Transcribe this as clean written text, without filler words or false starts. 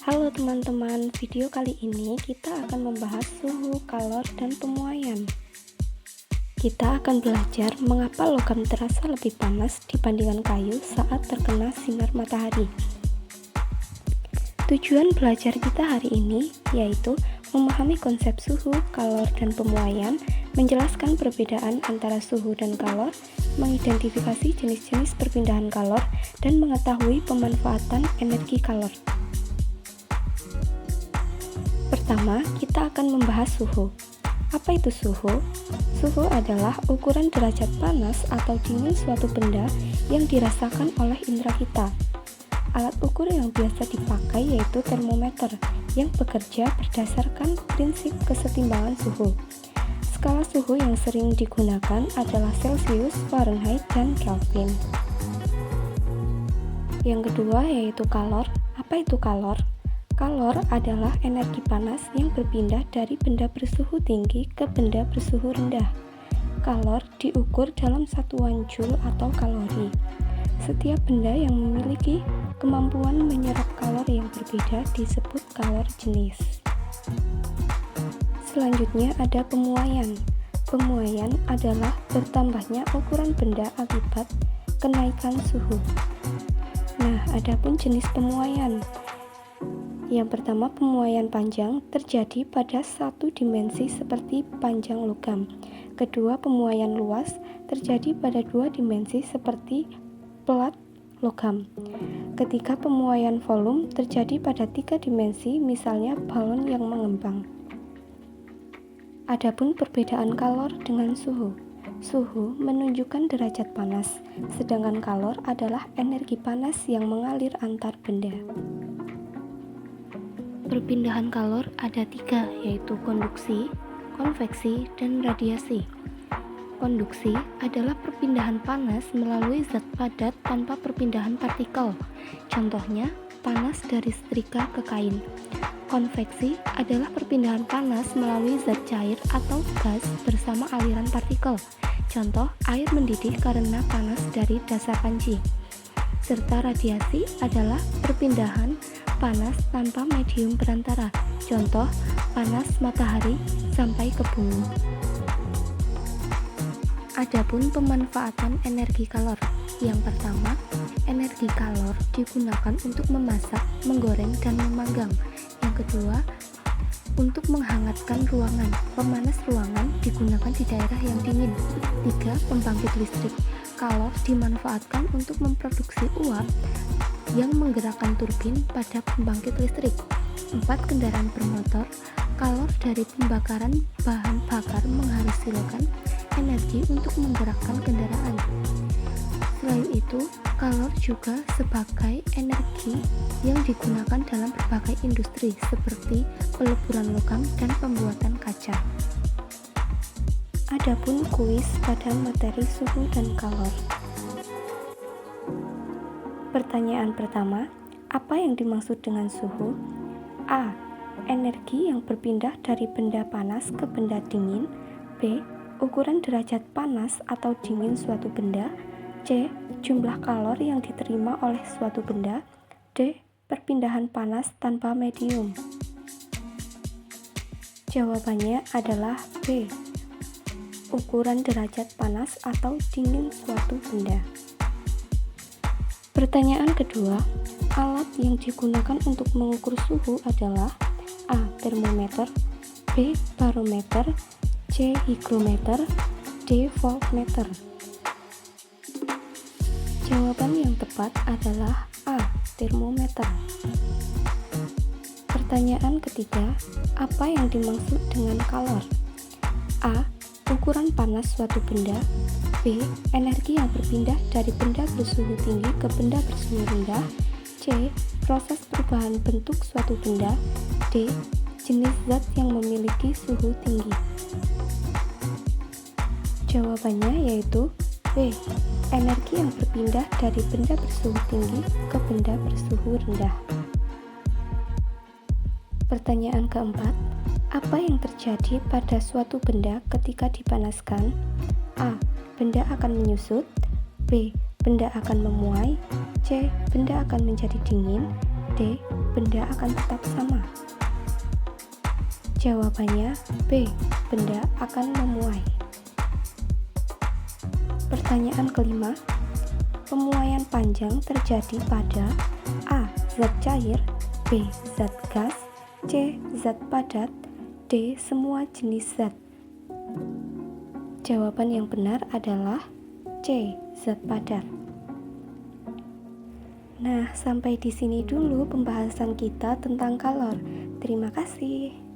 Halo teman-teman, video kali ini kita akan membahas suhu, kalor, dan pemuaian. Kita akan belajar mengapa logam terasa lebih panas dibandingkan kayu saat terkena sinar matahari. Tujuan belajar kita hari ini yaitu memahami konsep suhu, kalor, dan pemuaian, menjelaskan perbedaan antara suhu dan kalor, mengidentifikasi jenis-jenis perpindahan kalor, dan mengetahui pemanfaatan energi kalor. Pertama, kita akan membahas suhu. Apa itu suhu? Suhu adalah ukuran derajat panas atau dingin suatu benda yang dirasakan oleh indera kita. Alat ukur yang biasa dipakai yaitu termometer yang bekerja berdasarkan prinsip kesetimbangan suhu. Skala suhu yang sering digunakan adalah Celcius, Fahrenheit, dan Kelvin. Yang kedua yaitu kalor. Apa itu kalor? Kalor adalah energi panas yang berpindah dari benda bersuhu tinggi ke benda bersuhu rendah. Kalor diukur dalam satuan joule atau kalori. Setiap benda yang memiliki kemampuan menyerap kalor yang berbeda disebut kalor jenis. Selanjutnya ada pemuaian. Pemuaian adalah bertambahnya ukuran benda akibat kenaikan suhu. Nah, adapun jenis pemuaian. Yang pertama, pemuaian panjang terjadi pada satu dimensi seperti panjang logam. Kedua, pemuaian luas terjadi pada dua dimensi seperti plat logam. Ketiga, pemuaian volume terjadi pada tiga dimensi, misalnya balon yang mengembang. Adapun perbedaan kalor dengan suhu. Suhu menunjukkan derajat panas, sedangkan kalor adalah energi panas yang mengalir antar benda. Perpindahan kalor ada tiga, yaitu konduksi, konveksi, dan radiasi. Konduksi adalah perpindahan panas melalui zat padat tanpa perpindahan partikel. Contohnya, panas dari setrika ke kain. Konveksi adalah perpindahan panas melalui zat cair atau gas bersama aliran partikel. Contoh, air mendidih karena panas dari dasar panci. Serta radiasi adalah perpindahan panas tanpa medium perantara. Contoh, panas matahari sampai ke bumi. Adapun pemanfaatan energi kalor. Yang pertama, energi kalor digunakan untuk memasak, menggoreng, dan memanggang. Yang kedua, untuk menghangatkan ruangan. Pemanas ruangan digunakan di daerah yang dingin. 3. Pembangkit listrik. Kalor dimanfaatkan untuk memproduksi uap yang menggerakkan turbin pada pembangkit listrik. 4. Kendaraan bermotor. Kalor dari pembakaran bahan bakar menghasilkan energi untuk menggerakkan kendaraan. Selain itu, kalor juga sebagai energi yang digunakan dalam berbagai industri seperti peleburan logam dan pembuatan kaca. Adapun kuis pada materi suhu dan kalor. Pertanyaan pertama, apa yang dimaksud dengan suhu? A. Energi yang berpindah dari benda panas ke benda dingin. B. Ukuran derajat panas atau dingin suatu benda. C. Jumlah kalor yang diterima oleh suatu benda. D. Perpindahan panas tanpa medium. Jawabannya adalah B. Ukuran derajat panas atau dingin suatu benda. Pertanyaan kedua, alat yang digunakan untuk mengukur suhu adalah A. Termometer, B. Barometer, C. Hygrometer, D. Voltmeter. Jawaban yang tepat adalah A. Termometer. Pertanyaan ketiga, apa yang dimaksud dengan kalor? A. Ukuran panas suatu benda. B. Energi yang berpindah dari benda bersuhu tinggi ke benda bersuhu rendah. C. Proses perubahan bentuk suatu benda. D. Jenis zat yang memiliki suhu tinggi. Jawabannya yaitu B. Energi yang berpindah dari benda bersuhu tinggi ke benda bersuhu rendah. Pertanyaan keempat, apa yang terjadi pada suatu benda ketika dipanaskan? A. Benda akan menyusut. B. Benda akan memuai. C. Benda akan menjadi dingin. D. benda akan tetap sama? Jawabannya B. Benda akan memuai. Pertanyaan kelima, pemuaian panjang terjadi pada A. Zat cair, B. Zat gas, C. Zat padat, D. Semua jenis zat. Jawaban yang benar adalah C. Zat padat. Nah, sampai di sini dulu pembahasan kita tentang kalor. Terima kasih.